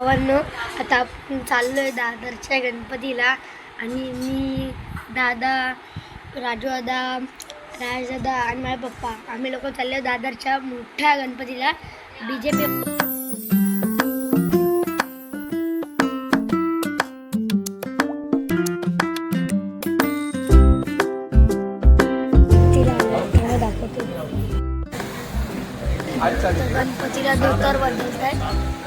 भावांनो, आता आपण चाललोय दादरच्या गणपतीला आणि मी, दादा, राजूदादा, राजदादा आणि माझे पप्पा आम्ही लोक चाललोय दादरच्या मोठ्या गणपतीला. BJP गणपतीला धोतर बदलत आहे.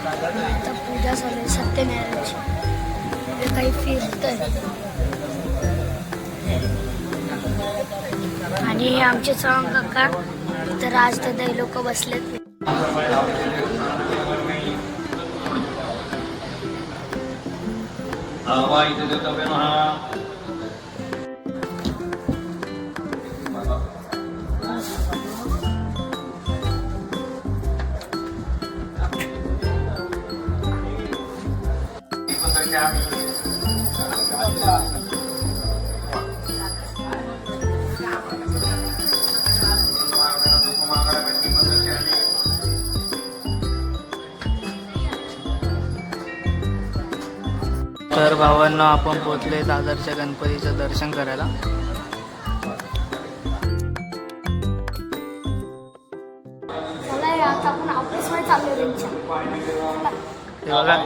आता पूजा चालू आहे सत्यनारायणची. काही फिरतंय आणि हे आमचे चव्हाण काका तर राजदादा हे लोक बसलेत. तर भावांना आपण पोचले दादरच्या गणपतीचं दर्शन करायला. आता आपण ऑफिसमध्ये चाललोय त्यांच्या. हे बघा,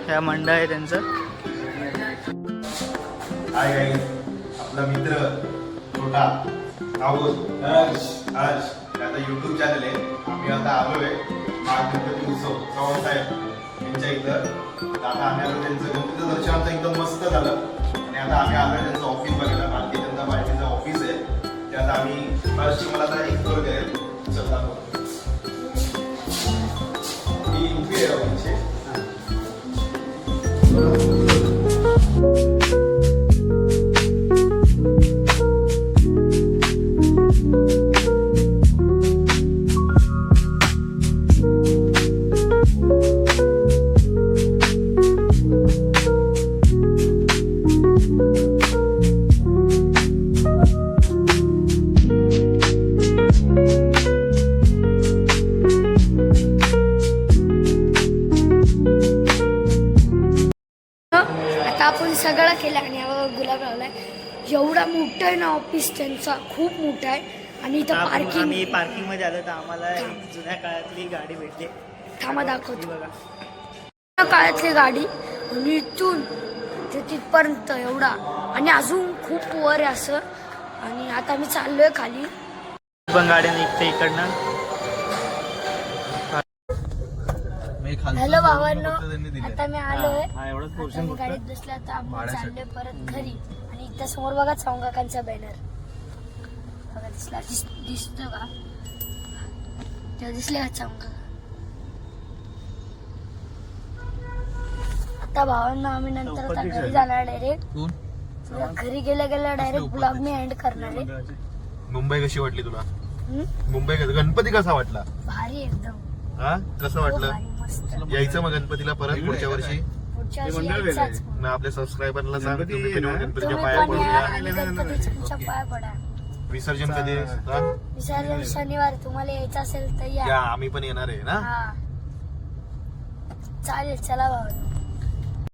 ह्या मंडळ आहे त्यांचं. हाय गाईज, आपला मित्र छोटा राहुल हर्ष आता यूट्यूब चॅनल आहे. आम्ही आता आलोय गणपती उत्सव चव्हाण साहेब यांच्या इथं. आता आम्ही आलो, त्यांचं गणपतीचं दर्शन आमचं एकदम मस्त झालं आणि आता आम्ही आलोय त्यांचं ऑफिस बघायला. भारतीय जनता पार्टीचं ऑफिस आहे ते. आता आम्ही हर्षची मला आता एक्सप्लोर करेल. चला ही एंट्री आहे राहुलची. आता आपण सगळं केलं आणि गुलाब लावलाय. एवढा मोठा आहे ना ऑफिस त्यांचा, खूप मोठा आहे. आणि इथं पार्किंग मध्ये आलो तर आम्हाला एक जुन्या काळातली गाडी भेटली. थांबा दाखवतो बघा, जुन्या काळातली गाडी आणि इथून ते तिथपर्यंत एवढा आणि अजून खूप वर आहे असं. आणि आता मी चाललोय खाली. पण गाडी निघते इकडनं. हॅलो भावांनो, आता मी आलोय गाडीत बसला. आता आम्ही चाललोय परत घरी. आणि इथं समोर बघा चव्हाण काकांचा बॅनर बघा दिसला, दिसतो का? तेव्हा दिसले का चव्हाण काका? आता भावांना आम्ही नंतर आता घरी जाणार डायरेक्ट. घरी गेल्या गेल्या डायरेक्ट ब्लॉग मी एंड करणार आहे. मुंबई कशी वाटली तुला? मुंबई गणपती कसा वाटला? भारी एकदम. हा, कसं वाटलं? मस्त. यायचं मग गणपतीला परत पुढच्या वर्षी. पुढच्या वर्षी यायचाच. ना आपल्या सबस्क्रायबरला सांग, तुम्ही पण येऊन गणपतीच्या तुम्ही पाया पण पडून या या. आणि गणपतीच्या तुमच्या पाया पडा. विसर्जन कधी आहे? सांग. विसर्जन शनिवारी. तुम्हाला यायचं असेल तर या, या. आम्ही पण येणार आहे ना. हा चालेल, चला भाऊ.